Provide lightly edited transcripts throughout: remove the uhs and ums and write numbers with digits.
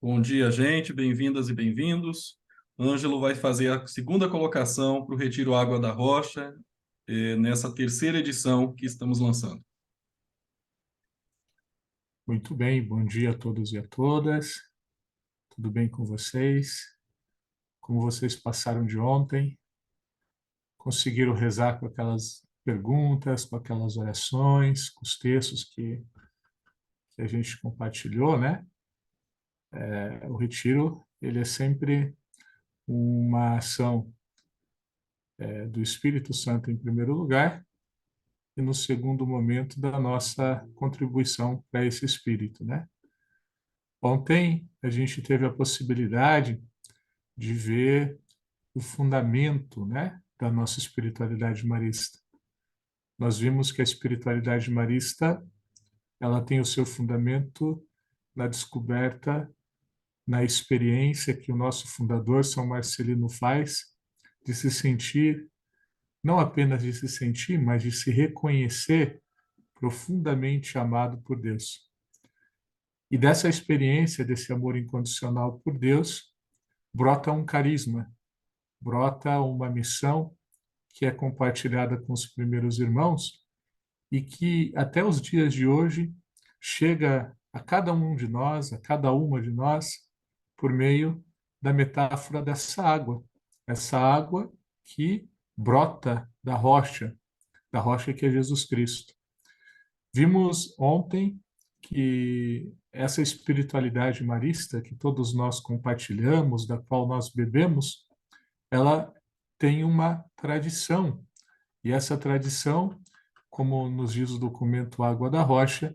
Bom dia, gente. Bem-vindas e bem-vindos. Ângelo vai fazer a segunda colocação para o Retiro Água da Rocha, nessa terceira edição que estamos lançando. Muito bem, bom dia a todos e a todas. Tudo bem com vocês? Como vocês passaram de ontem? Conseguiram rezar com aquelas perguntas, com aquelas orações, com os textos que a gente compartilhou, né? O retiro, ele é sempre uma ação do Espírito Santo em primeiro lugar e no segundo momento da nossa contribuição para esse Espírito, né? Ontem a gente teve a possibilidade de ver o fundamento, né, da nossa espiritualidade marista. Nós vimos que a espiritualidade marista, ela tem o seu fundamento na descoberta, na experiência que o nosso fundador, São Marcelino, faz de se sentir, não apenas de se sentir, mas de se reconhecer profundamente amado por Deus. E dessa experiência, desse amor incondicional por Deus, brota um carisma, brota uma missão que é compartilhada com os primeiros irmãos e que até os dias de hoje chega a cada um de nós, a cada uma de nós, por meio da metáfora dessa água. Essa água que brota da rocha que é Jesus Cristo. Vimos ontem que essa espiritualidade marista que todos nós compartilhamos, da qual nós bebemos, ela tem uma tradição. E essa tradição, como nos diz o documento Água da Rocha,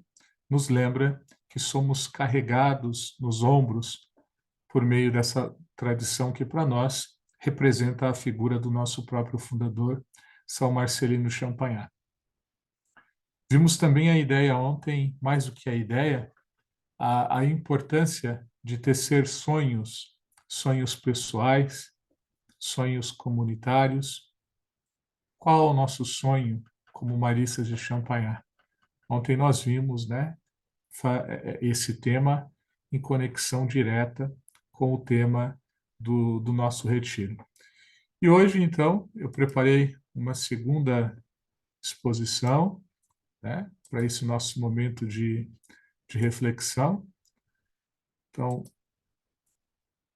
nos lembra que somos carregados nos ombros por meio dessa tradição que, para nós, representa a figura do nosso próprio fundador, São Marcelino Champagnat. Vimos também a ideia ontem, mais do que a ideia, a importância de tecer sonhos, sonhos pessoais, sonhos comunitários. Qual é o nosso sonho como Maristas de Champagnat? Ontem nós vimos, né, esse tema em conexão direta com o tema do nosso retiro. E hoje, então, eu preparei uma segunda exposição, né, para esse nosso momento de reflexão. Então,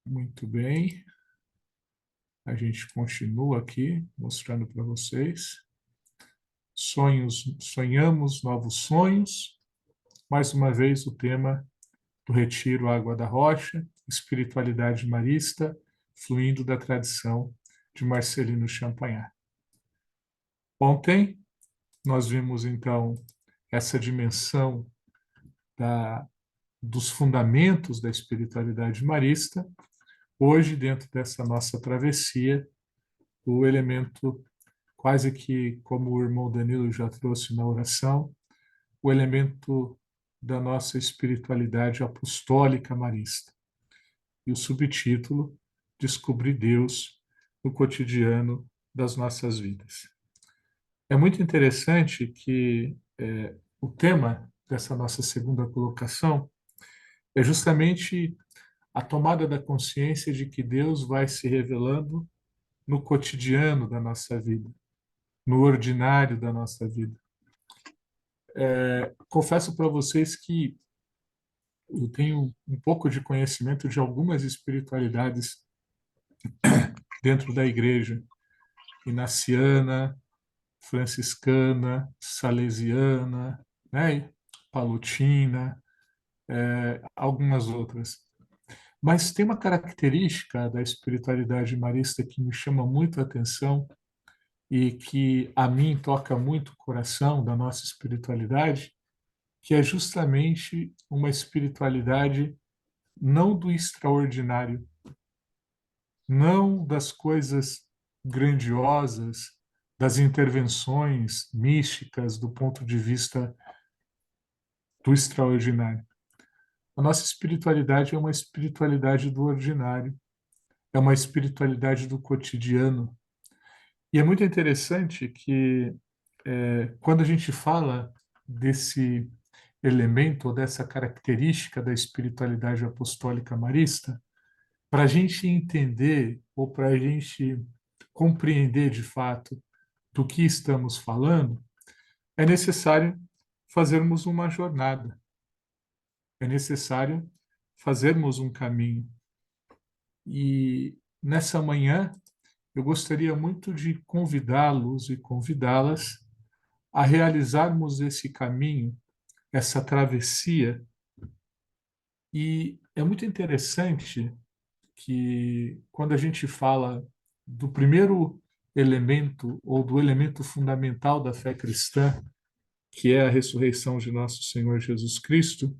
muito bem, a gente continua aqui mostrando para vocês. Sonhamos novos sonhos. Mais uma vez, o tema do Retiro Água da Rocha, espiritualidade marista, fluindo da tradição de Marcelino Champagnat. Ontem, nós vimos, então, essa dimensão dos fundamentos da espiritualidade marista. Hoje, dentro dessa nossa travessia, o elemento, quase que como o irmão Danilo já trouxe na oração, o elemento da nossa espiritualidade apostólica marista. E o subtítulo, Descobrir Deus no cotidiano das nossas vidas. É muito interessante que o tema dessa nossa segunda colocação é justamente a tomada da consciência de que Deus vai se revelando no cotidiano da nossa vida, no ordinário da nossa vida. Confesso para vocês que eu tenho um pouco de conhecimento de algumas espiritualidades dentro da igreja, inaciana, franciscana, salesiana, né, palutina, algumas outras. Mas tem uma característica da espiritualidade marista que me chama muito a atenção e que a mim toca muito o coração da nossa espiritualidade, que é justamente uma espiritualidade não do extraordinário, não das coisas grandiosas, das intervenções místicas do ponto de vista do extraordinário. A nossa espiritualidade é uma espiritualidade do ordinário, é uma espiritualidade do cotidiano. E é muito interessante que, quando a gente fala desse elemento ou dessa característica da espiritualidade apostólica marista, para a gente entender ou para a gente compreender de fato do que estamos falando, é necessário fazermos uma jornada, é necessário fazermos um caminho. E nessa manhã, eu gostaria muito de convidá-los e convidá-las a realizarmos esse caminho, essa travessia. E é muito interessante que, quando a gente fala do primeiro elemento, ou do elemento fundamental da fé cristã, que é a ressurreição de nosso Senhor Jesus Cristo,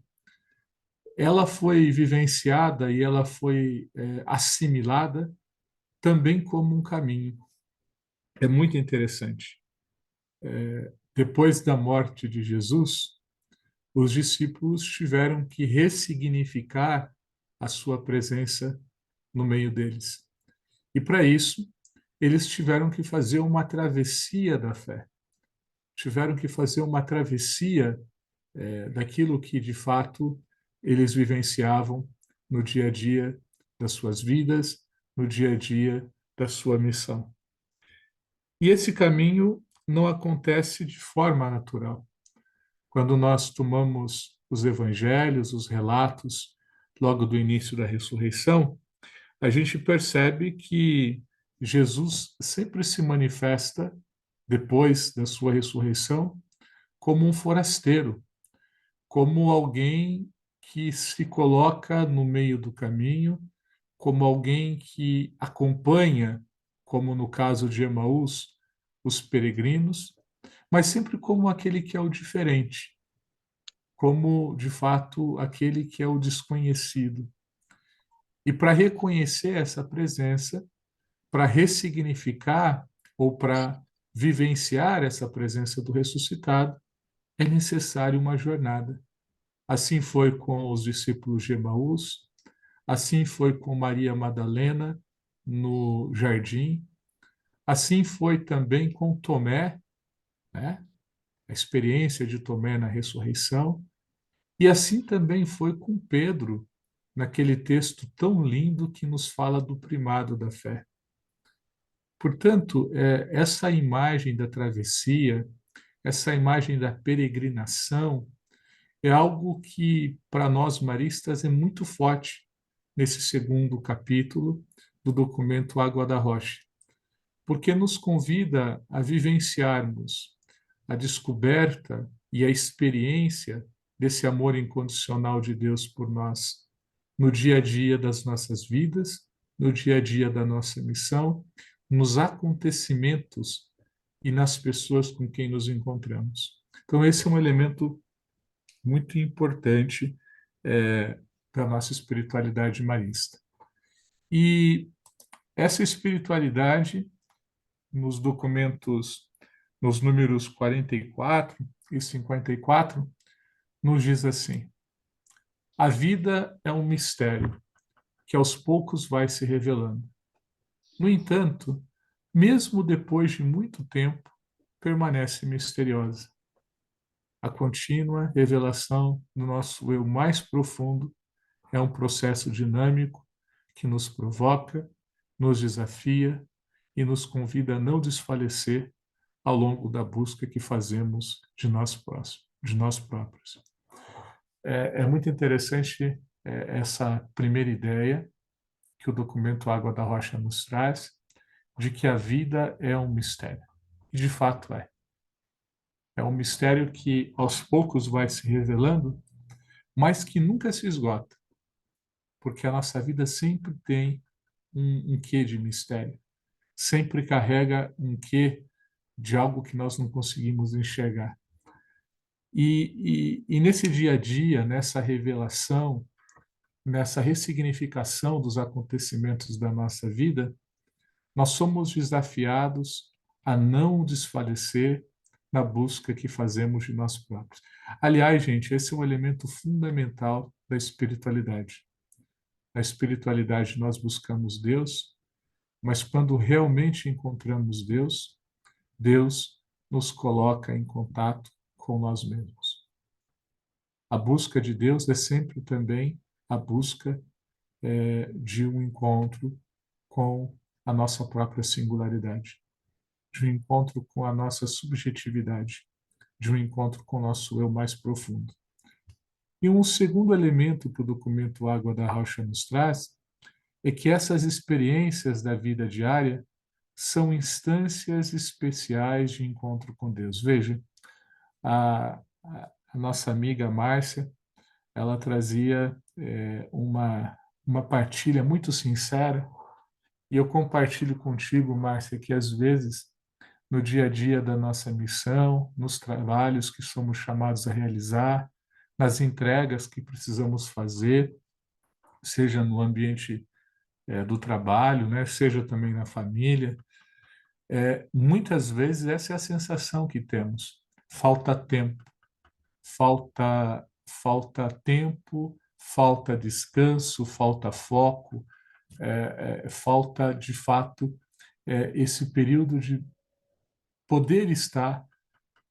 ela foi vivenciada e ela foi assimilada também como um caminho. É muito interessante. Depois da morte de Jesus, os discípulos tiveram que ressignificar a sua presença no meio deles. E para isso, eles tiveram que fazer uma travessia da fé. Tiveram que fazer uma travessia daquilo que, de fato, eles vivenciavam no dia a dia das suas vidas, no dia a dia da sua missão. E esse caminho não acontece de forma natural. Quando nós tomamos os evangelhos, os relatos, logo do início da ressurreição, a gente percebe que Jesus sempre se manifesta, depois da sua ressurreição, como um forasteiro, como alguém que se coloca no meio do caminho, como alguém que acompanha, como no caso de Emaús, os peregrinos, mas sempre como aquele que é o diferente, como, de fato, aquele que é o desconhecido. E para reconhecer essa presença, para ressignificar ou para vivenciar essa presença do ressuscitado, é necessário uma jornada. Assim foi com os discípulos de Emaús, assim foi com Maria Madalena no jardim, assim foi também com Tomé, né? A experiência de Tomé na ressurreição, e assim também foi com Pedro, naquele texto tão lindo que nos fala do primado da fé. Portanto, essa imagem da travessia, essa imagem da peregrinação, é algo que, para nós maristas, é muito forte nesse segundo capítulo do documento Água da Rocha, porque nos convida a vivenciarmos a descoberta e a experiência desse amor incondicional de Deus por nós, no dia a dia das nossas vidas, no dia a dia da nossa missão, nos acontecimentos e nas pessoas com quem nos encontramos. Então, esse é um elemento muito importante para a nossa espiritualidade marista. E essa espiritualidade, nos documentos, nos números 44 e 54, nos diz assim: a vida é um mistério que aos poucos vai se revelando. No entanto, mesmo depois de muito tempo, permanece misteriosa. A contínua revelação do nosso eu mais profundo é um processo dinâmico que nos provoca, nos desafia e nos convida a não desfalecer ao longo da busca que fazemos de nós próprios. É muito interessante essa primeira ideia que o documento Água da Rocha nos traz, de que a vida é um mistério. E de fato é. É um mistério que aos poucos vai se revelando, mas que nunca se esgota, porque a nossa vida sempre tem um quê de mistério, sempre carrega um quê de algo que nós não conseguimos enxergar. E nesse dia a dia, nessa revelação, nessa ressignificação dos acontecimentos da nossa vida, nós somos desafiados a não desfalecer na busca que fazemos de nós próprios. Aliás, gente, esse é um elemento fundamental da espiritualidade. Na espiritualidade nós buscamos Deus, mas quando realmente encontramos Deus, Deus nos coloca em contato com nós mesmos. A busca de Deus é sempre também a busca de um encontro com a nossa própria singularidade, de um encontro com a nossa subjetividade, de um encontro com o nosso eu mais profundo. E um segundo elemento que o documento Água da Rocha nos traz é que essas experiências da vida diária são instâncias especiais de encontro com Deus. Veja, a nossa amiga Márcia, ela trazia uma partilha muito sincera, e eu compartilho contigo, Márcia, que às vezes, no dia a dia da nossa missão, nos trabalhos que somos chamados a realizar, nas entregas que precisamos fazer, seja no ambiente do trabalho, né, seja também na família, muitas vezes essa é a sensação que temos. Falta tempo, falta tempo, falta descanso, falta foco, falta, de fato, esse período de poder estar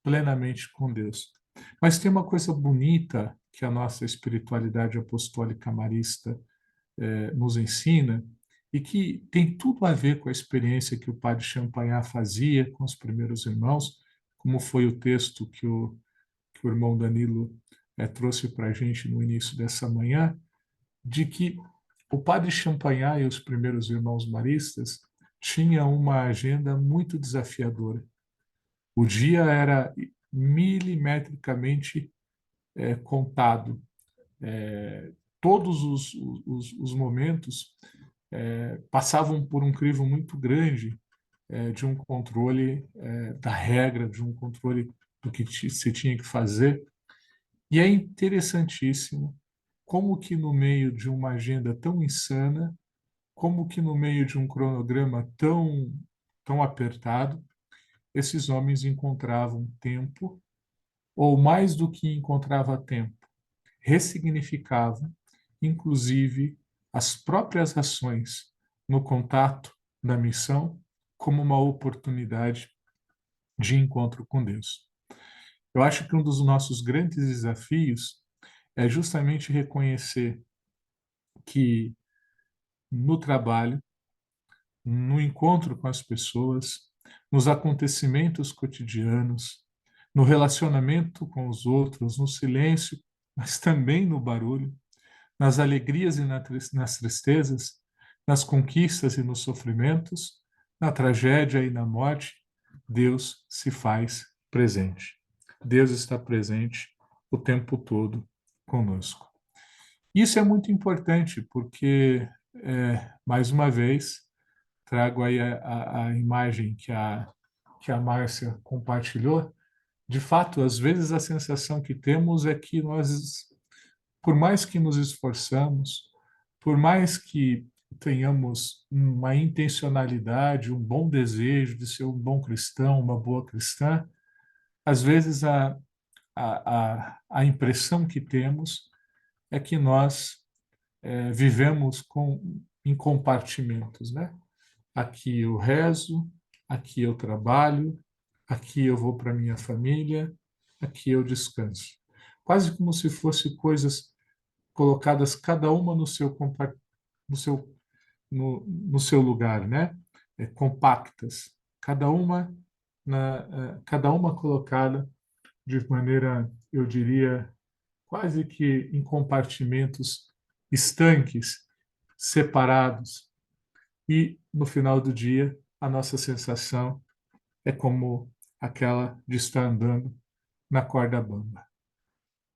plenamente com Deus. Mas tem uma coisa bonita que a nossa espiritualidade apostólica marista nos ensina, e que tem tudo a ver com a experiência que o padre Champagnat fazia com os primeiros irmãos, como foi o texto que o irmão Danilo trouxe para a gente no início dessa manhã, de que o padre Champagnat e os primeiros irmãos maristas tinham uma agenda muito desafiadora. O dia era milimetricamente contado. Todos os momentos passavam por um crivo muito grande de um controle da regra, de um controle do que se tinha que fazer. E é interessantíssimo como que no meio de uma agenda tão insana, como que no meio de um cronograma tão apertado, esses homens encontravam tempo, ou mais do que encontrava tempo, ressignificavam, inclusive, as próprias ações no contato da missão como uma oportunidade de encontro com Deus. Eu acho que um dos nossos grandes desafios é justamente reconhecer que no trabalho, no encontro com as pessoas, nos acontecimentos cotidianos, no relacionamento com os outros, no silêncio, mas também no barulho, nas alegrias e nas tristezas, nas conquistas e nos sofrimentos, na tragédia e na morte, Deus se faz presente. Deus está presente o tempo todo conosco. Isso é muito importante porque, mais uma vez, trago aí a imagem que a Márcia compartilhou. De fato, às vezes a sensação que temos é que nós, por mais que nos esforçamos, por mais que tenhamos uma intencionalidade, um bom desejo de ser um bom cristão, uma boa cristã, às vezes a impressão que temos é que nós vivemos em compartimentos, né? Aqui eu rezo, aqui eu trabalho, aqui eu vou para minha família, aqui eu descanso. Quase como se fossem coisas colocadas cada uma no seu, no seu lugar, né? Compactas, cada uma colocada de maneira, eu diria, quase que em compartimentos estanques, separados. E no final do dia, a nossa sensação é como aquela de estar andando na corda bamba.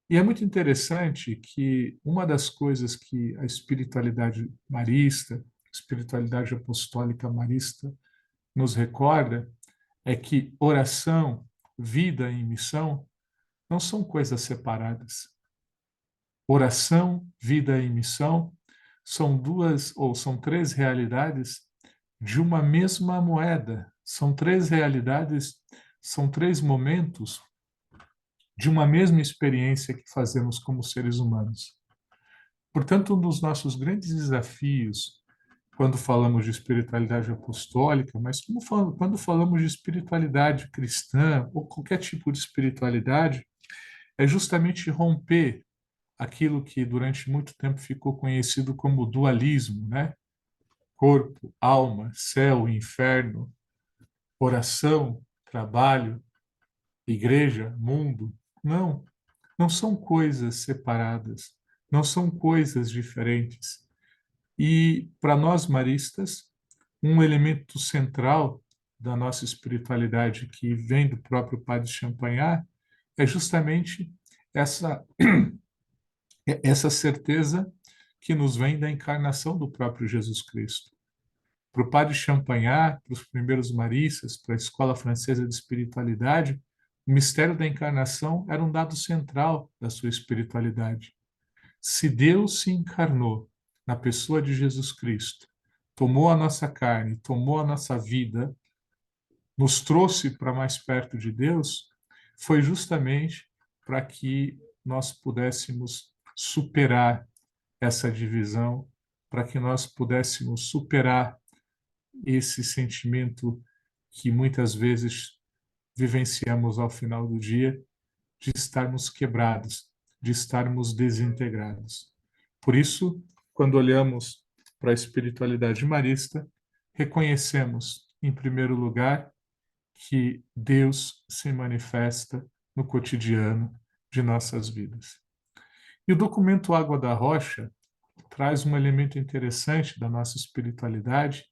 E é muito interessante que uma das coisas que a espiritualidade marista, espiritualidade apostólica marista, nos recorda é que oração, vida e missão não são coisas separadas. Oração, vida e missão são duas ou são três realidades de uma mesma moeda. São três realidades, são três momentos de uma mesma experiência que fazemos como seres humanos. Portanto, um dos nossos grandes desafios quando falamos de espiritualidade apostólica, mas quando falamos de espiritualidade cristã ou qualquer tipo de espiritualidade, é justamente romper aquilo que durante muito tempo ficou conhecido como dualismo, né? Corpo, alma, céu, inferno, oração, trabalho, igreja, mundo. Não, não são coisas separadas, não são coisas diferentes. E para nós maristas, um elemento central da nossa espiritualidade que vem do próprio Padre Champagnat é justamente essa essa certeza que nos vem da encarnação do próprio Jesus Cristo. Para o Padre Champagnat, para os primeiros maristas, para a Escola Francesa de Espiritualidade, o mistério da encarnação era um dado central da sua espiritualidade. Se Deus se encarnou na pessoa de Jesus Cristo, tomou a nossa carne, tomou a nossa vida, nos trouxe para mais perto de Deus, foi justamente para que nós pudéssemos superar essa divisão, para que nós pudéssemos superar esse sentimento que muitas vezes vivenciamos ao final do dia, de estarmos quebrados, de estarmos desintegrados. Por isso, quando olhamos para a espiritualidade marista, reconhecemos, em primeiro lugar, que Deus se manifesta no cotidiano de nossas vidas. E o documento Água da Rocha traz um elemento interessante da nossa espiritualidade,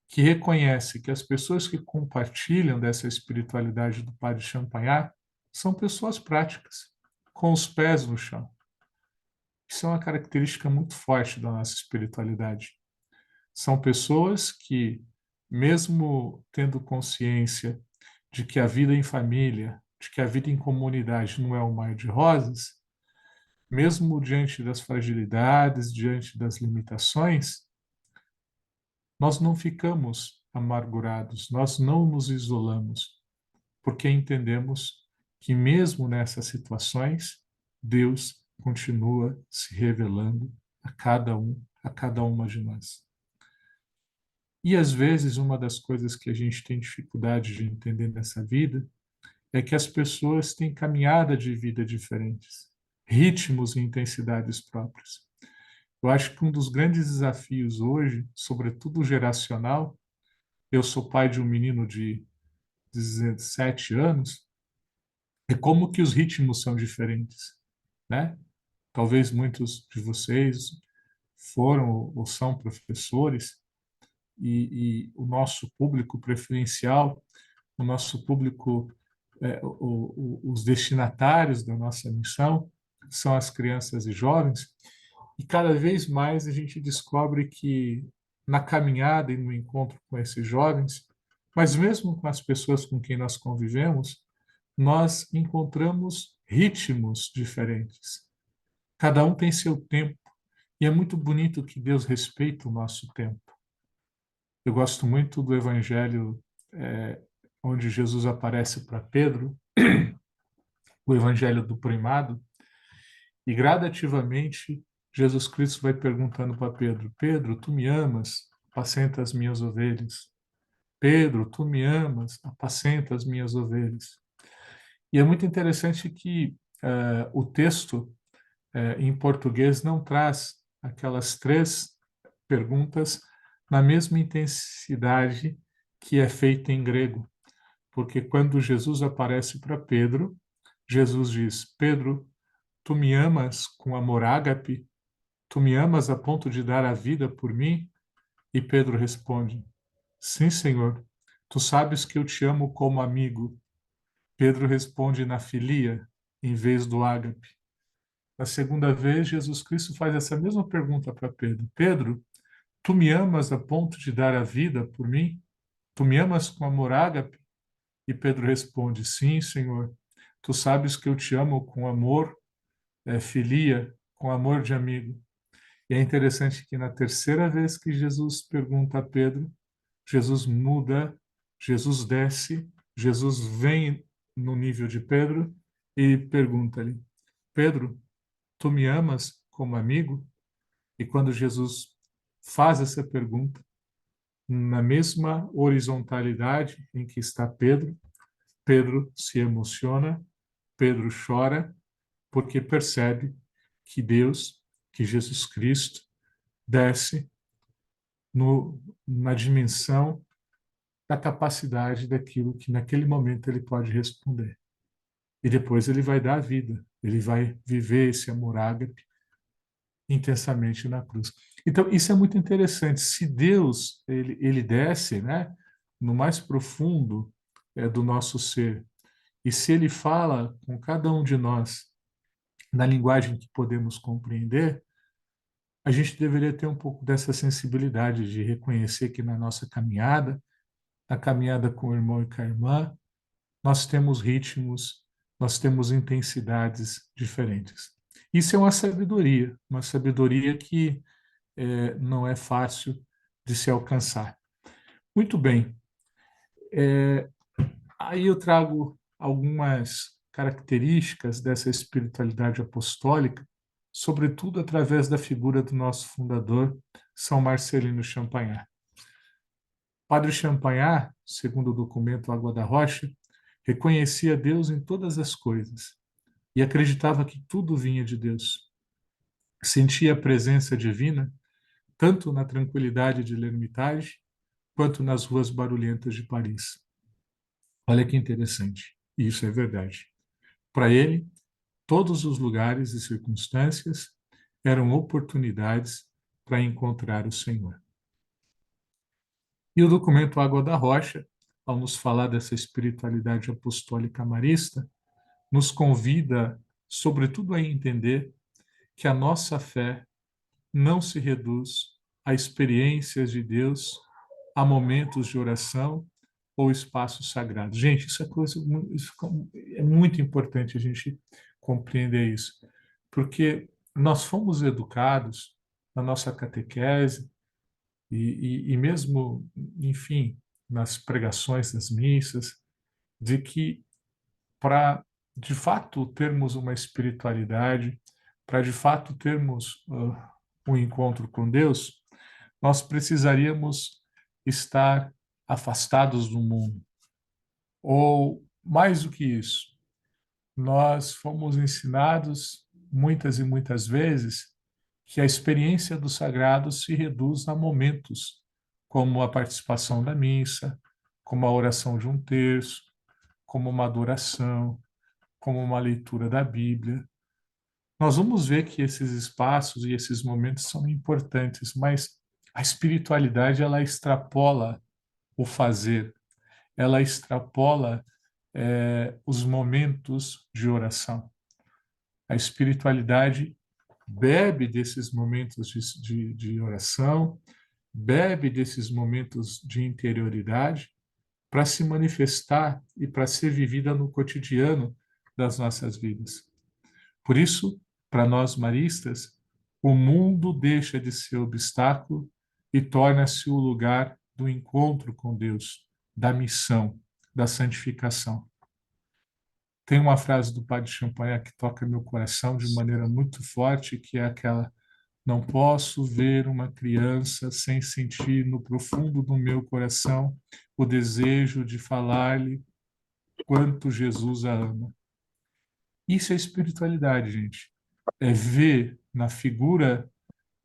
que reconhece que as pessoas que compartilham dessa espiritualidade do Padre Champagnat são pessoas práticas, com os pés no chão. Isso é uma característica muito forte da nossa espiritualidade. São pessoas que, mesmo tendo consciência de que a vida em família, de que a vida em comunidade não é um mar de rosas, mesmo diante das fragilidades, diante das limitações, nós não ficamos amargurados, nós não nos isolamos, porque entendemos que mesmo nessas situações, Deus continua se revelando a cada uma de nós. E às vezes uma das coisas que a gente tem dificuldade de entender nessa vida é que as pessoas têm caminhada de vida diferentes, ritmos e intensidades próprios. Eu acho que um dos grandes desafios hoje, sobretudo geracional, eu sou pai de um menino de 17 anos, é como que os ritmos são diferentes, né? Talvez muitos de vocês foram ou são professores e o nosso público preferencial, o nosso público, os destinatários da nossa missão são as crianças e jovens, e cada vez mais a gente descobre que na caminhada e no encontro com esses jovens, mas mesmo com as pessoas com quem nós convivemos, nós encontramos ritmos diferentes. Cada um tem seu tempo, e é muito bonito que Deus respeita o nosso tempo. Eu gosto muito do Evangelho onde Jesus aparece para Pedro, o Evangelho do primado, e gradativamente Jesus Cristo vai perguntando para Pedro: Pedro, tu me amas? Apacenta as minhas ovelhas. Pedro, tu me amas? Apacenta as minhas ovelhas. E é muito interessante que o texto em português não traz aquelas três perguntas na mesma intensidade que é feita em grego. Porque quando Jesus aparece para Pedro, Jesus diz: Pedro, tu me amas com amor ágape? Tu me amas a ponto de dar a vida por mim? E Pedro responde: Sim, Senhor. Tu sabes que eu te amo como amigo. Pedro responde na filia, em vez do ágape. Na segunda vez, Jesus Cristo faz essa mesma pergunta para Pedro: Pedro, tu me amas a ponto de dar a vida por mim? Tu me amas com amor ágape? E Pedro responde: Sim, Senhor. Tu sabes que eu te amo com amor, filia, com amor de amigo. E é interessante que na terceira vez que Jesus pergunta a Pedro, Jesus muda, Jesus desce, Jesus vem no nível de Pedro e pergunta-lhe: Pedro, tu me amas como amigo? E quando Jesus faz essa pergunta, na mesma horizontalidade em que está Pedro, Pedro se emociona, Pedro chora, porque percebe que Deus, que Jesus Cristo, desce na dimensão da capacidade daquilo que naquele momento ele pode responder. E depois ele vai dar a vida, ele vai viver esse amor ágape intensamente na cruz. Então, isso é muito interessante. Se Deus ele desce, né, no mais profundo do nosso ser, e se ele fala com cada um de nós na linguagem que podemos compreender, a gente deveria ter um pouco dessa sensibilidade de reconhecer que na nossa caminhada, na caminhada com o irmão e com a irmã, nós temos ritmos, nós temos intensidades diferentes. Isso é uma sabedoria que não é fácil de se alcançar. Muito bem, aí eu trago algumas características dessa espiritualidade apostólica, sobretudo através da figura do nosso fundador, São Marcelino Champagnat. Padre Champagnat, segundo o documento Água da Rocha, reconhecia Deus em todas as coisas e acreditava que tudo vinha de Deus. Sentia a presença divina tanto na tranquilidade de L'Ermitage quanto nas ruas barulhentas de Paris. Olha que interessante, e isso é verdade. Para ele, todos os lugares e circunstâncias eram oportunidades para encontrar o Senhor. E o documento Água da Rocha, ao nos falar dessa espiritualidade apostólica marista, nos convida, sobretudo, a entender que a nossa fé não se reduz a experiências de Deus, a momentos de oração ou espaços sagrados. Gente, isso é muito importante a gente compreender isso, porque nós fomos educados na nossa catequese e mesmo, enfim, nas pregações das missas, de que para de fato termos uma espiritualidade, para de fato termos um encontro com Deus, nós precisaríamos estar afastados do mundo. Ou, mais do que isso, nós fomos ensinados muitas e muitas vezes que a experiência do sagrado se reduz a momentos, como a participação da missa, como a oração de um terço, como uma adoração, como uma leitura da Bíblia. Nós vamos ver que esses espaços e esses momentos são importantes, mas a espiritualidade ela extrapola o fazer, ela extrapola os momentos de oração. A espiritualidade bebe desses momentos de oração, bebe desses momentos de interioridade para se manifestar e para ser vivida no cotidiano das nossas vidas. Por isso, para nós maristas, o mundo deixa de ser obstáculo e torna-se o lugar do encontro com Deus, da missão, da santificação. Tem uma frase do Padre Champagnat que toca meu coração de maneira muito forte, que é aquela: não posso ver uma criança sem sentir no profundo do meu coração o desejo de falar-lhe quanto Jesus a ama. Isso é espiritualidade, gente. É ver na figura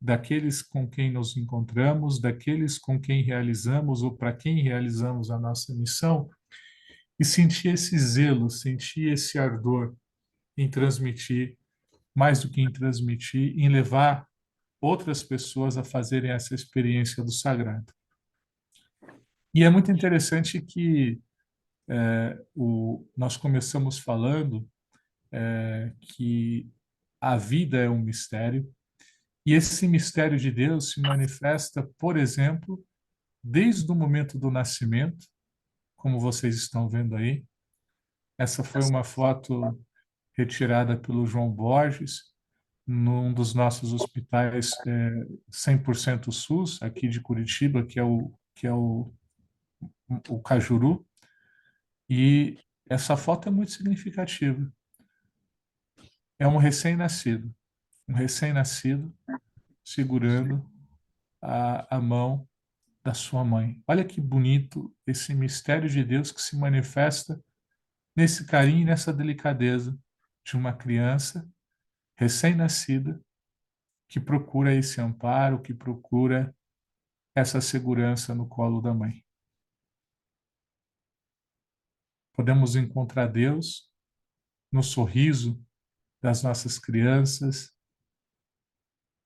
daqueles com quem nos encontramos, daqueles com quem realizamos ou para quem realizamos a nossa missão, e sentir esse zelo, sentir esse ardor em transmitir, mais do que em transmitir, em levar outras pessoas a fazerem essa experiência do sagrado. E é muito interessante que nós começamos falando que a vida é um mistério, e esse mistério de Deus se manifesta, por exemplo, desde o momento do nascimento, como vocês estão vendo aí. Essa foi uma foto retirada pelo João Borges, num dos nossos hospitais 100% SUS, aqui de Curitiba, que é o Cajuru. E essa foto é muito significativa. É um recém-nascido segurando a mão da sua mãe. Olha que bonito esse mistério de Deus que se manifesta nesse carinho e nessa delicadeza de uma criança recém-nascida, que procura esse amparo, que procura essa segurança no colo da mãe. Podemos encontrar Deus no sorriso das nossas crianças,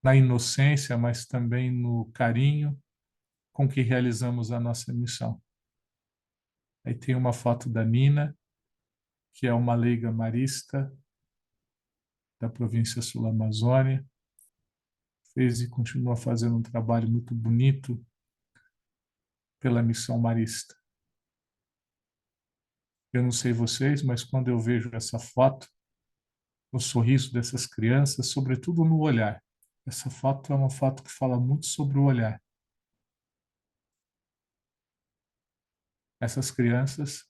na inocência, mas também no carinho com que realizamos a nossa missão. Aí tem uma foto da Nina, que é uma leiga marista da província sul-amazônia, fez e continua fazendo um trabalho muito bonito pela missão marista. Eu não sei vocês, mas quando eu vejo essa foto, o sorriso dessas crianças, sobretudo no olhar. Essa foto é uma foto que fala muito sobre o olhar. Essas crianças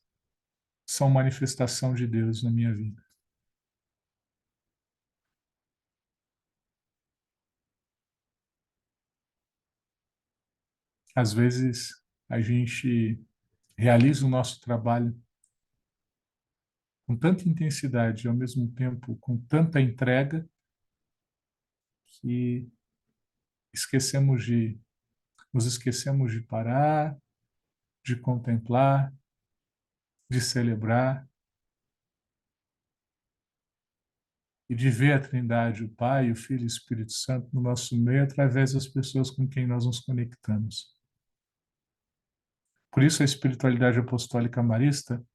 são manifestação de Deus na minha vida. Às vezes, a gente realiza o nosso trabalho com tanta intensidade e, ao mesmo tempo, com tanta entrega, que esquecemos de, nos esquecemos de parar, de contemplar, de celebrar e de ver a Trindade, o Pai, o Filho e o Espírito Santo no nosso meio através das pessoas com quem nós nos conectamos. Por isso, a espiritualidade apostólica marista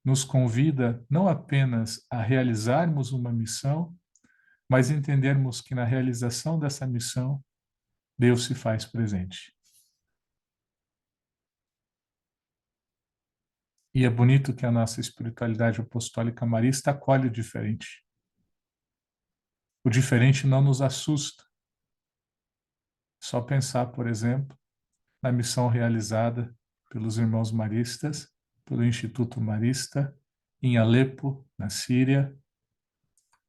nos convida não apenas a realizarmos uma missão, mas entendermos que na realização dessa missão, Deus se faz presente. E é bonito que a nossa espiritualidade apostólica marista acolhe o diferente. O diferente não nos assusta. Só pensar, por exemplo, na missão realizada pelos irmãos maristas, pelo Instituto Marista, em Alepo, na Síria,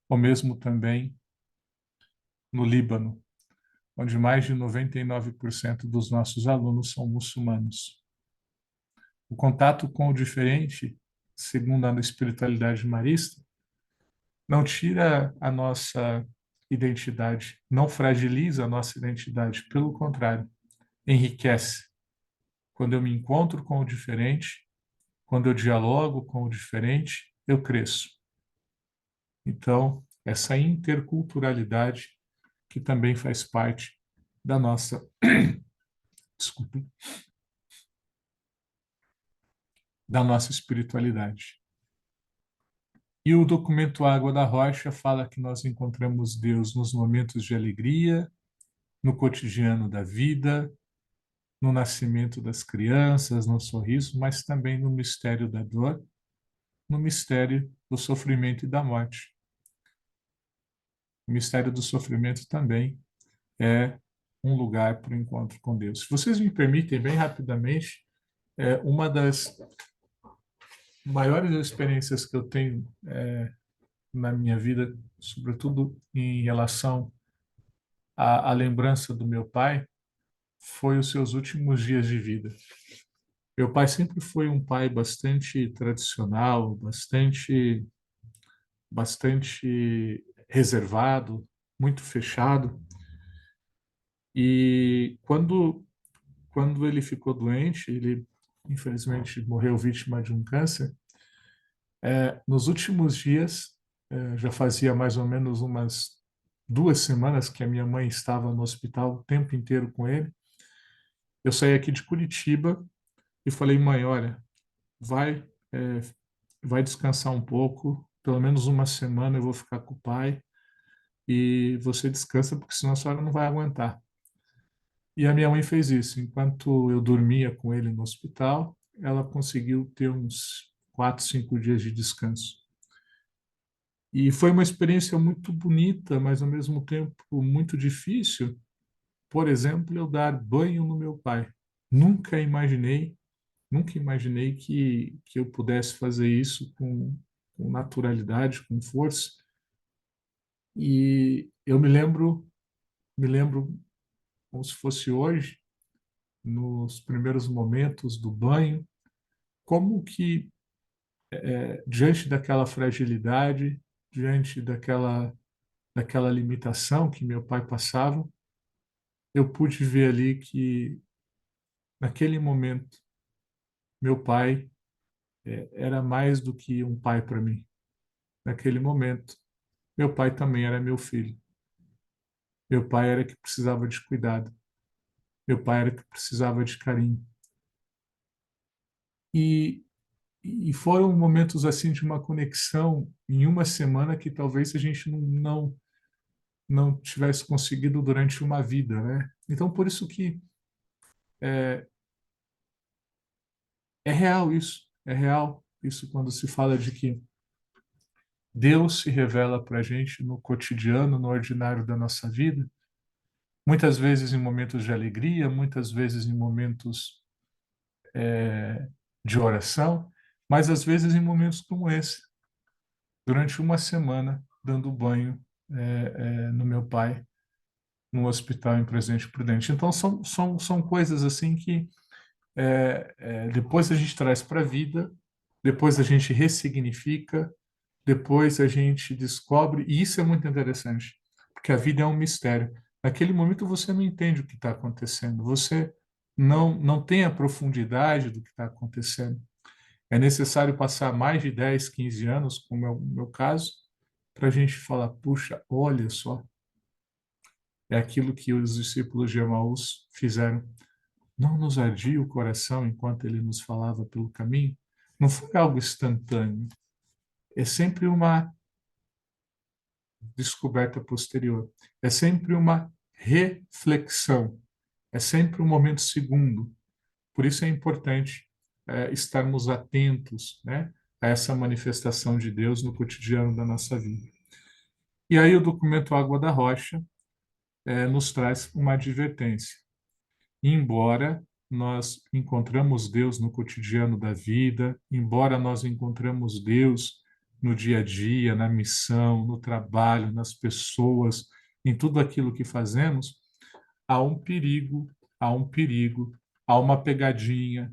ou mesmo também no Líbano, onde mais de 99% dos nossos alunos são muçulmanos. O contato com o diferente, segundo a espiritualidade marista, não tira a nossa identidade, não fragiliza a nossa identidade, pelo contrário, enriquece. Quando eu me encontro com o diferente, quando eu dialogo com o diferente, eu cresço. Então, essa interculturalidade que também faz parte da nossa, desculpe, da nossa espiritualidade. E o documento Água da Rocha fala que nós encontramos Deus nos momentos de alegria, no cotidiano da vida, no nascimento das crianças, no sorriso, mas também no mistério da dor, no mistério do sofrimento e da morte. O mistério do sofrimento também é um lugar para o encontro com Deus. Se vocês me permitem, bem rapidamente, uma das maiores experiências que eu tenho na minha vida, sobretudo em relação à lembrança do meu pai, foi os seus últimos dias de vida. Meu pai sempre foi um pai bastante tradicional, bastante reservado, muito fechado. E quando ele ficou doente, ele infelizmente morreu vítima de um câncer. Nos últimos dias, já fazia mais ou menos umas 2 semanas que a minha mãe estava no hospital o tempo inteiro com ele. Eu saí aqui de Curitiba e falei, mãe, olha, vai, é, vai descansar um pouco, pelo menos uma semana eu vou ficar com o pai e você descansa, porque senão a senhora não vai aguentar. E a minha mãe fez isso. Enquanto eu dormia com ele no hospital, ela conseguiu ter uns 4, 5 dias de descanso. E foi uma experiência muito bonita, mas ao mesmo tempo muito difícil. Por exemplo, eu dar banho no meu pai. Nunca imaginei, nunca imaginei que eu pudesse fazer isso com naturalidade, com força. E eu me lembro como se fosse hoje, nos primeiros momentos do banho, como que diante daquela fragilidade, diante daquela daquela limitação que meu pai passava, eu pude ver ali que, naquele momento, meu pai era mais do que um pai para mim. Naquele momento, meu pai também era meu filho. Meu pai era que precisava de cuidado. Meu pai era que precisava de carinho. E, e foram momentos assim de uma conexão em uma semana que talvez a gente não tivesse conseguido durante uma vida, né? Então, por isso que é, é real isso. É real isso quando se fala de que Deus se revela para a gente no cotidiano, no ordinário da nossa vida, muitas vezes em momentos de alegria, muitas vezes em momentos de oração, mas às vezes em momentos como esse, durante uma semana, dando banho no meu pai, no hospital em Presidente Prudente. Então, são coisas assim que depois a gente traz para a vida, depois a gente ressignifica, depois a gente descobre, e isso é muito interessante, porque a vida é um mistério. Naquele momento você não entende o que está acontecendo, você não tem a profundidade do que está acontecendo. É necessário passar mais de 10, 15 anos, como é o meu caso, para a gente falar, puxa, olha só, é aquilo que os discípulos de Emaús fizeram. Não nos ardia o coração enquanto ele nos falava pelo caminho? Não foi algo instantâneo. É sempre uma descoberta posterior. É sempre uma reflexão. É sempre um momento segundo. Por isso é importante estarmos atentos, né, a essa manifestação de Deus no cotidiano da nossa vida. E aí o documento Água da Rocha nos traz uma advertência. Embora nós encontramos Deus no cotidiano da vida, embora nós encontramos Deus no dia a dia, na missão, no trabalho, nas pessoas, em tudo aquilo que fazemos, há um perigo, há um perigo, há uma pegadinha,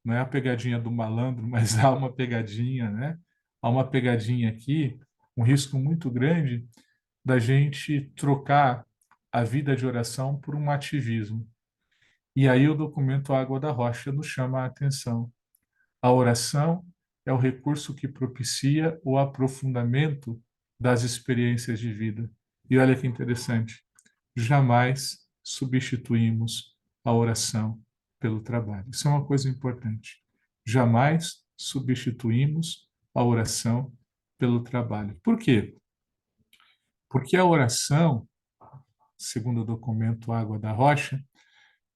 não é a pegadinha do malandro, mas há uma pegadinha, né? Há uma pegadinha aqui, um risco muito grande da gente trocar a vida de oração por um ativismo. E aí o documento Água da Rocha nos chama a atenção. A oração é o recurso que propicia o aprofundamento das experiências de vida. E olha que interessante, jamais substituímos a oração pelo trabalho. Isso é uma coisa importante. Jamais substituímos a oração pelo trabalho. Por quê? Porque a oração, segundo o documento Água da Rocha,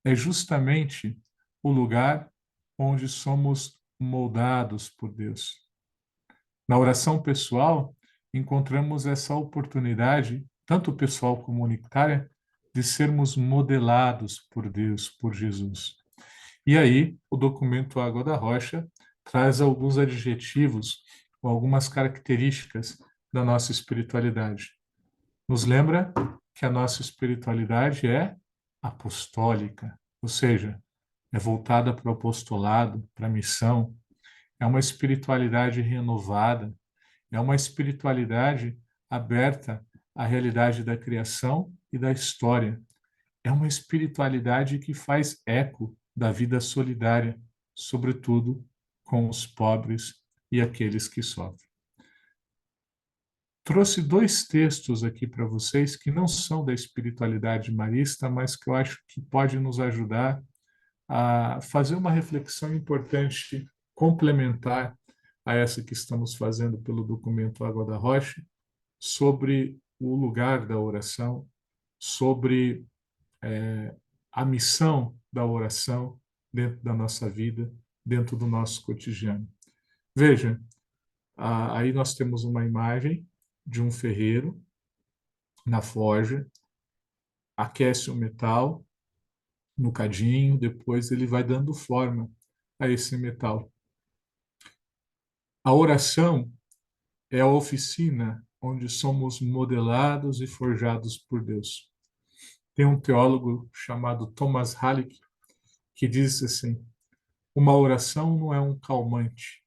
é justamente o lugar onde somos moldados por Deus. Na oração pessoal, encontramos essa oportunidade, tanto pessoal como comunitária, de sermos modelados por Deus, por Jesus. E aí, o documento Água da Rocha traz alguns adjetivos ou algumas características da nossa espiritualidade. Nos lembra que a nossa espiritualidade é apostólica, ou seja, é voltada para o apostolado, para a missão, é uma espiritualidade renovada, é uma espiritualidade aberta à realidade da criação e da história. É uma espiritualidade que faz eco da vida solidária, sobretudo com os pobres e aqueles que sofrem. Trouxe dois textos aqui para vocês que não são da espiritualidade marista, mas que eu acho que pode nos ajudar a fazer uma reflexão importante, complementar a essa que estamos fazendo pelo documento Água da Rocha, sobre o lugar da oração, sobre a missão da oração dentro da nossa vida, dentro do nosso cotidiano. Veja, aí nós temos uma imagem de um ferreiro na forja, aquece o metal no cadinho, depois ele vai dando forma a esse metal. A oração é a oficina onde somos modelados e forjados por Deus. Tem um teólogo chamado Thomas Halleck que diz assim: uma oração não é um calmante,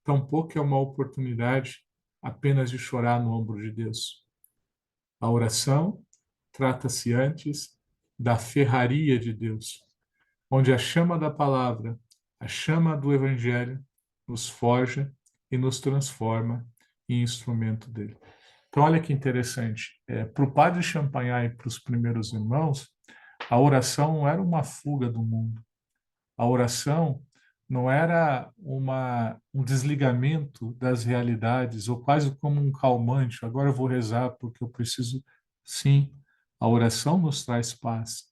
tampouco é uma oportunidade apenas de chorar no ombro de Deus. A oração trata-se antes da ferraria de Deus, onde a chama da palavra, a chama do evangelho, nos forja e nos transforma em instrumento dele. Então, olha que interessante. Para o padre Champagnat e para os primeiros irmãos, a oração não era uma fuga do mundo. A oração não era um desligamento das realidades, ou quase como um calmante. Agora eu vou rezar porque eu preciso. Sim, a oração nos traz paz.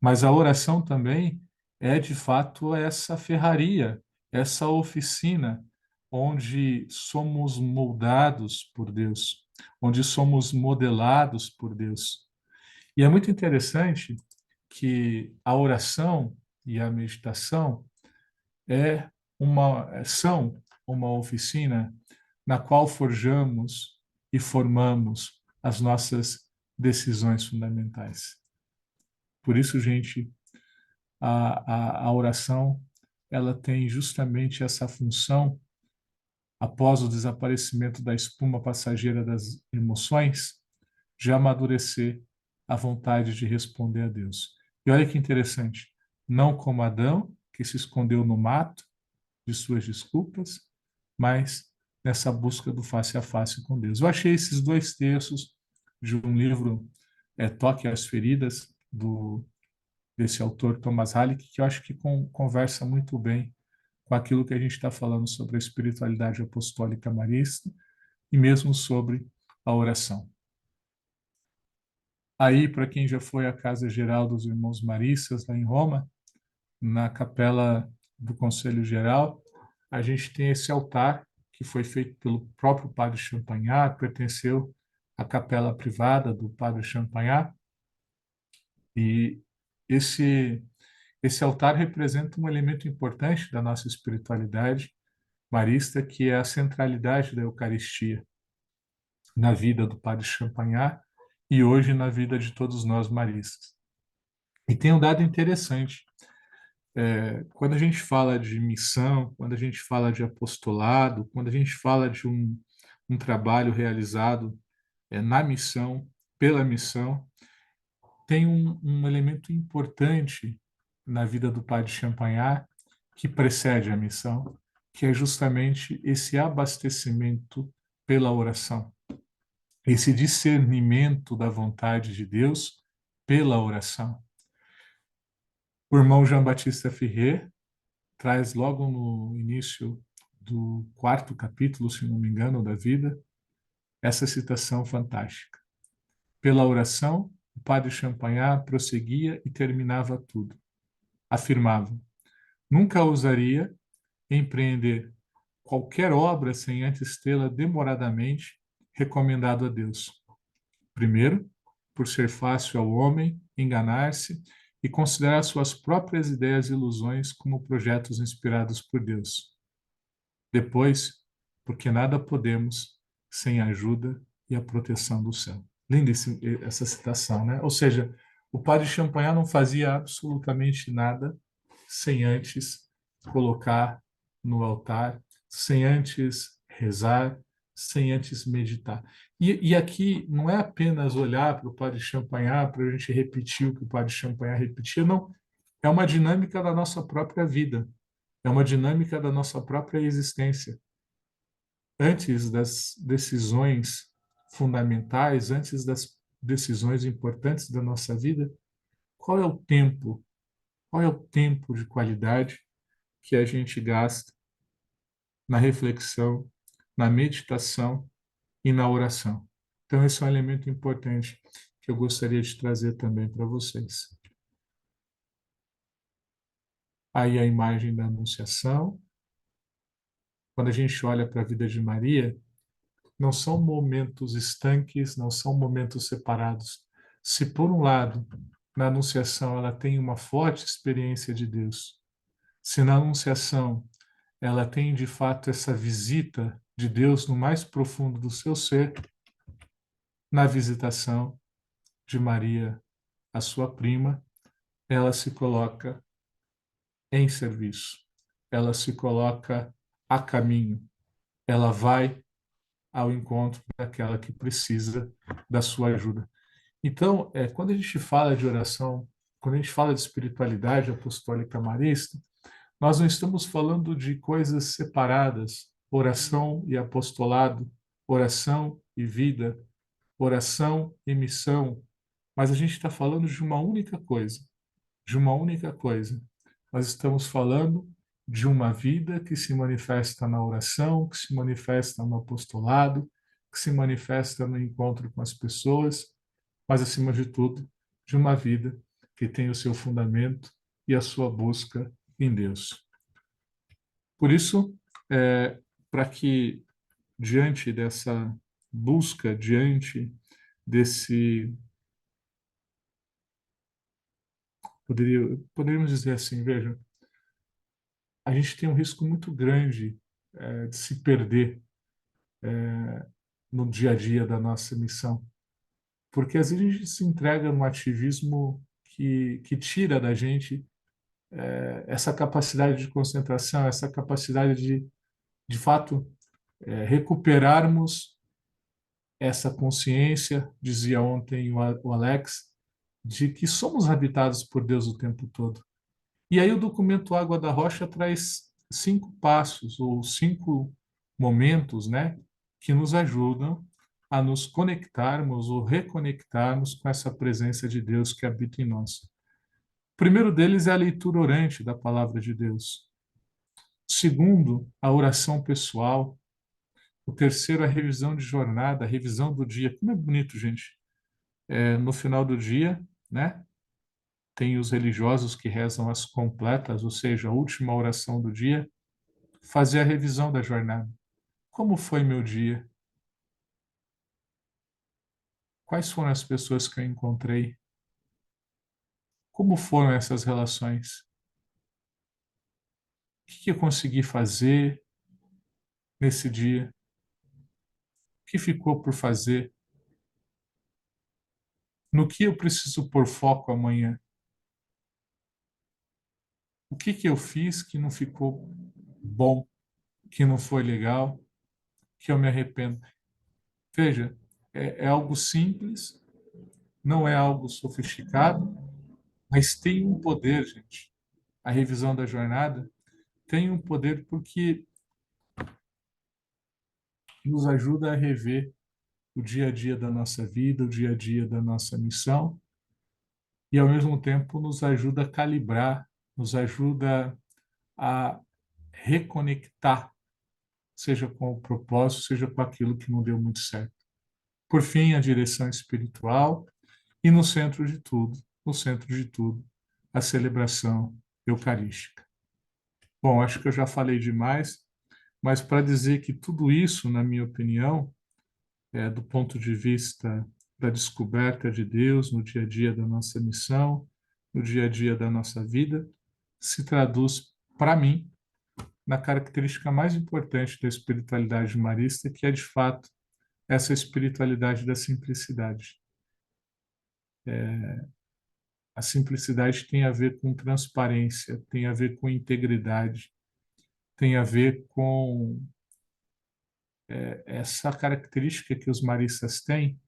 Mas a oração também é, de fato, essa ferraria, essa oficina onde somos moldados por Deus, onde somos modelados por Deus. E é muito interessante que a oração e a meditação são uma oficina na qual forjamos e formamos as nossas decisões fundamentais. Por isso, gente, a oração ela tem justamente essa função, após o desaparecimento da espuma passageira das emoções, de amadurecer a vontade de responder a Deus. E olha que interessante, não como Adão, que se escondeu no mato de suas desculpas, mas nessa busca do face a face com Deus. Eu achei esses dois textos de um livro, Toque às Feridas, desse autor Thomas Halleck, que eu acho que conversa muito bem com aquilo que a gente está falando sobre a espiritualidade apostólica marista e mesmo sobre a oração. Aí, para quem já foi à Casa Geral dos Irmãos Maristas, lá em Roma, na capela do Conselho Geral, a gente tem esse altar que foi feito pelo próprio padre Champagnat, pertenceu à capela privada do padre Champagnat, e esse altar representa um elemento importante da nossa espiritualidade marista, que é a centralidade da Eucaristia na vida do padre Champagnat e hoje na vida de todos nós maristas. E tem um dado interessante. Quando a gente fala de missão, quando a gente fala de apostolado, quando a gente fala de um trabalho realizado na missão, pela missão, tem um elemento importante na vida do padre Champagnat que precede a missão, que é justamente esse abastecimento pela oração, esse discernimento da vontade de Deus pela oração. O irmão Jean Baptiste Ferrer traz logo no início do 4º capítulo, se não me engano, da vida, essa citação fantástica. Pela oração, o padre Champagnat prosseguia e terminava tudo. Afirmava: nunca ousaria empreender qualquer obra sem antes tê-la demoradamente recomendado a Deus. Primeiro, por ser fácil ao homem enganar-se e considerar suas próprias ideias e ilusões como projetos inspirados por Deus. Depois, porque nada podemos sem a ajuda e a proteção do céu. Linda essa citação, né? Ou seja, o padre Champagnat não fazia absolutamente nada sem antes colocar no altar, sem antes rezar, sem antes meditar. E aqui não é apenas olhar para o padre Champagnat para a gente repetir o que o padre Champagnat repetia, não. É uma dinâmica da nossa própria vida, é uma dinâmica da nossa própria existência. Antes das decisões fundamentais, antes das decisões importantes da nossa vida, qual é o tempo? Qual é o tempo de qualidade que a gente gasta na reflexão, na meditação e na oração? Então, esse é um elemento importante que eu gostaria de trazer também para vocês. Aí a imagem da Anunciação. Quando a gente olha para a vida de Maria, não são momentos estanques, não são momentos separados. Se, por um lado, na Anunciação ela tem uma forte experiência de Deus, se na Anunciação ela tem, de fato, essa visita de Deus no mais profundo do seu ser, na visitação de Maria, a sua prima, ela se coloca em serviço, ela se coloca a caminho, ela vai ao encontro daquela que precisa da sua ajuda. Então, quando a gente fala de oração, quando a gente fala de espiritualidade apostólica marista, nós não estamos falando de coisas separadas, oração e apostolado, oração e vida, oração e missão, mas a gente está falando de uma única coisa, de uma única coisa. Nós estamos falando de uma vida que se manifesta na oração, que se manifesta no apostolado, que se manifesta no encontro com as pessoas, mas, acima de tudo, de uma vida que tem o seu fundamento e a sua busca em Deus. Por isso, para que, diante dessa busca, diante desse. Poderíamos dizer assim, veja, a gente tem um risco muito grande de se perder no dia a dia da nossa missão, porque às vezes a gente se entrega num ativismo que tira da gente essa capacidade de concentração, essa capacidade de fato, recuperarmos essa consciência, dizia ontem o Alex, de que somos habitados por Deus o tempo todo. E aí o documento Água da Rocha traz 5 passos ou 5 momentos, né, que nos ajudam a nos conectarmos ou reconectarmos com essa presença de Deus que habita em nós. O primeiro deles é a leitura orante da palavra de Deus. O segundo, a oração pessoal. O terceiro, a revisão de jornada, a revisão do dia. Como é bonito, gente. No final do dia, né, tem os religiosos que rezam as completas, ou seja, a última oração do dia, fazer a revisão da jornada. Como foi meu dia? Quais foram as pessoas que eu encontrei? Como foram essas relações? O que eu consegui fazer nesse dia? O que ficou por fazer? No que eu preciso pôr foco amanhã? O que eu fiz que não ficou bom, que não foi legal, que eu me arrependo? Veja, é algo simples, não é algo sofisticado, mas tem um poder, gente. A revisão da jornada tem um poder porque nos ajuda a rever o dia a dia da nossa vida, o dia a dia da nossa missão, e ao mesmo tempo nos ajuda a calibrar, nos ajuda a reconectar, seja com o propósito, seja com aquilo que não deu muito certo. Por fim, a direção espiritual e no centro de tudo, no centro de tudo, a celebração eucarística. Bom, acho que eu já falei demais, mas para dizer que tudo isso, na minha opinião, do ponto de vista da descoberta de Deus no dia a dia da nossa missão, no dia a dia da nossa vida, se traduz, para mim, na característica mais importante da espiritualidade marista, que é, de fato, essa espiritualidade da simplicidade. A simplicidade tem a ver com transparência, tem a ver com integridade, tem a ver com essa característica que os maristas têm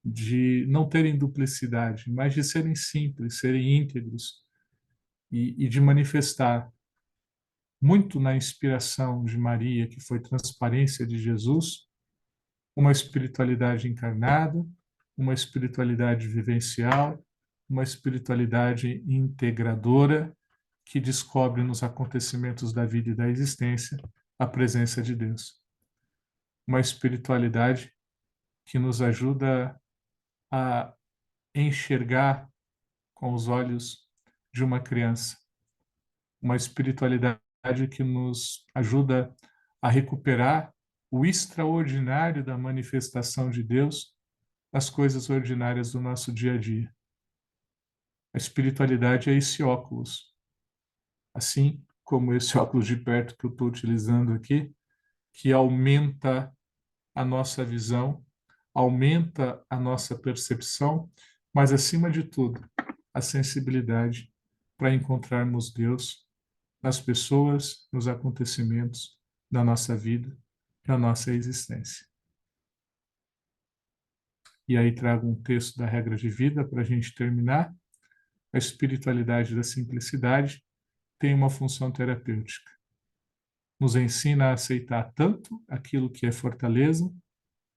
de não terem duplicidade, mas de serem simples, serem íntegros e de manifestar muito na inspiração de Maria, que foi transparência de Jesus, uma espiritualidade encarnada, uma espiritualidade vivencial, uma espiritualidade integradora que descobre nos acontecimentos da vida e da existência a presença de Deus. Uma espiritualidade que nos ajuda a enxergar com os olhos de uma criança. Uma espiritualidade que nos ajuda a recuperar o extraordinário da manifestação de Deus nas coisas ordinárias do nosso dia a dia. A espiritualidade é esse óculos. Assim como esse óculos de perto que eu estou utilizando aqui, que aumenta a nossa visão, aumenta a nossa percepção, mas, acima de tudo, a sensibilidade para encontrarmos Deus nas pessoas, nos acontecimentos da nossa vida, da nossa existência. E aí trago um texto da regra de vida para a gente terminar. A espiritualidade da simplicidade tem uma função terapêutica. Nos ensina a aceitar tanto aquilo que é fortaleza,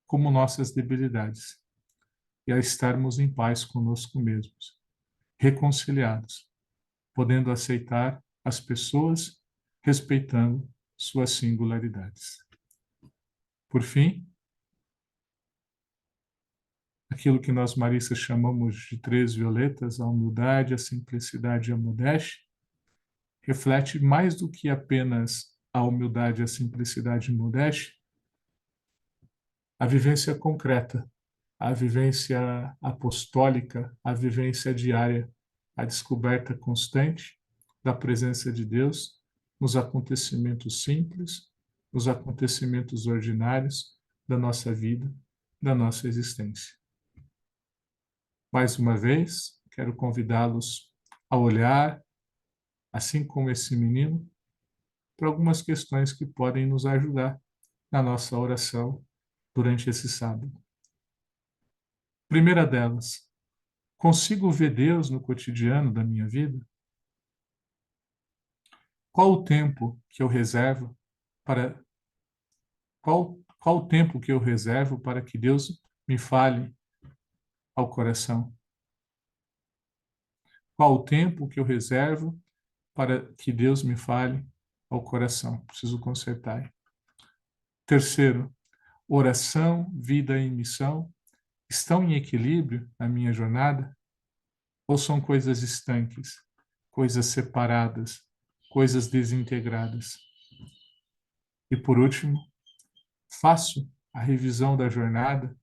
como nossas debilidades, e a estarmos em paz conosco mesmos, reconciliados, podendo aceitar as pessoas, respeitando suas singularidades. Por fim, aquilo que nós maristas chamamos de três violetas, a humildade, a simplicidade e a modéstia, reflete mais do que apenas a humildade, a simplicidade e a modéstia, a vivência concreta, a vivência apostólica, a vivência diária, a descoberta constante da presença de Deus nos acontecimentos simples, nos acontecimentos ordinários da nossa vida, da nossa existência. Mais uma vez, quero convidá-los a olhar, assim como esse menino, para algumas questões que podem nos ajudar na nossa oração durante esse sábado. Primeira delas, consigo ver Deus no cotidiano da minha vida? Qual o tempo que eu reservo para qual o tempo que eu reservo para que Deus me fale ao coração? Qual o tempo que eu reservo para que Deus me fale ao coração? Preciso consertar. Terceiro, oração, vida e missão estão em equilíbrio na minha jornada? Ou são coisas estanques, coisas separadas, coisas desintegradas? E por último, faço a revisão da jornada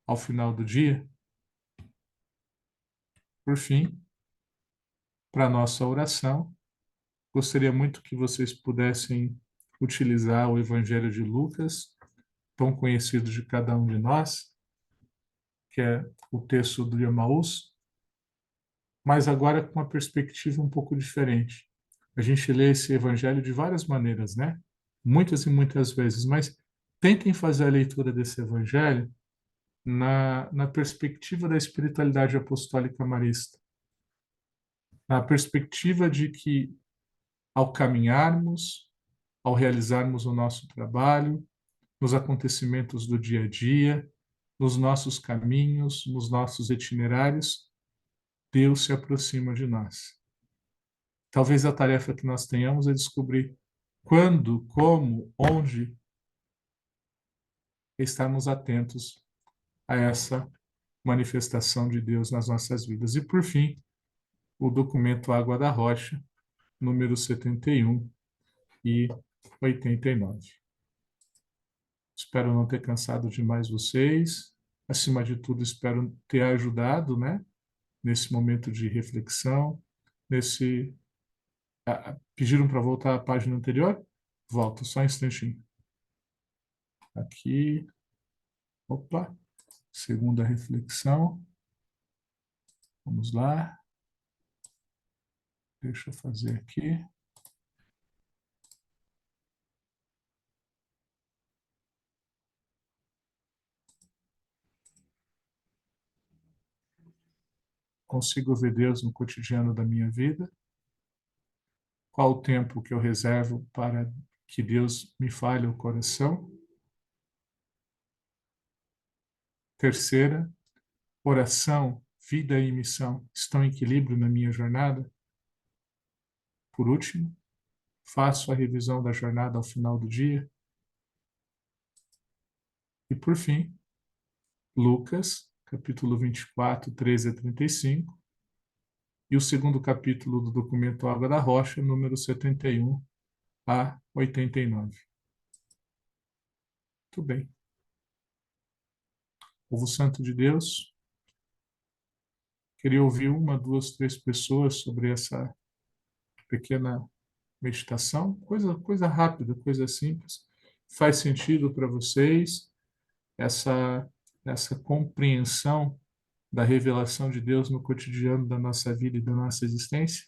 ao final do dia? Por fim, para a nossa oração, gostaria muito que vocês pudessem utilizar o Evangelho de Lucas, tão conhecido de cada um de nós, que é o texto do Emaús, mas agora com uma perspectiva um pouco diferente. A gente lê esse Evangelho de várias maneiras, né? Muitas e muitas vezes, mas tentem fazer a leitura desse Evangelho na perspectiva da espiritualidade apostólica marista, na perspectiva de que, ao caminharmos, ao realizarmos o nosso trabalho, nos acontecimentos do dia a dia, nos nossos caminhos, nos nossos itinerários, Deus se aproxima de nós. Talvez a tarefa que nós tenhamos é descobrir quando, como, onde estarmos atentos a essa manifestação de Deus nas nossas vidas. E, por fim, o documento Água da Rocha, número 71 e 89. Espero não ter cansado demais vocês. Acima de tudo, espero ter ajudado, né, nesse momento de reflexão, nesse... Pediram para voltar à página anterior? Volto, só um instantinho. Aqui. Opa. Segunda reflexão. Vamos lá. Deixa eu fazer aqui. Consigo ver Deus no cotidiano da minha vida? Qual o tempo que eu reservo para que Deus me fale o coração? Terceira, oração, vida e missão estão em equilíbrio na minha jornada? Por último, faço a revisão da jornada ao final do dia? E por fim, Lucas, capítulo 24, 13 a 35, e o segundo capítulo do documento Água da Rocha, número 71 a 89. Muito bem. Povo Santo de Deus, queria ouvir uma, duas, três pessoas sobre essa pequena meditação, coisa rápida, coisa simples. Faz sentido para vocês essa compreensão da revelação de Deus no cotidiano da nossa vida e da nossa existência?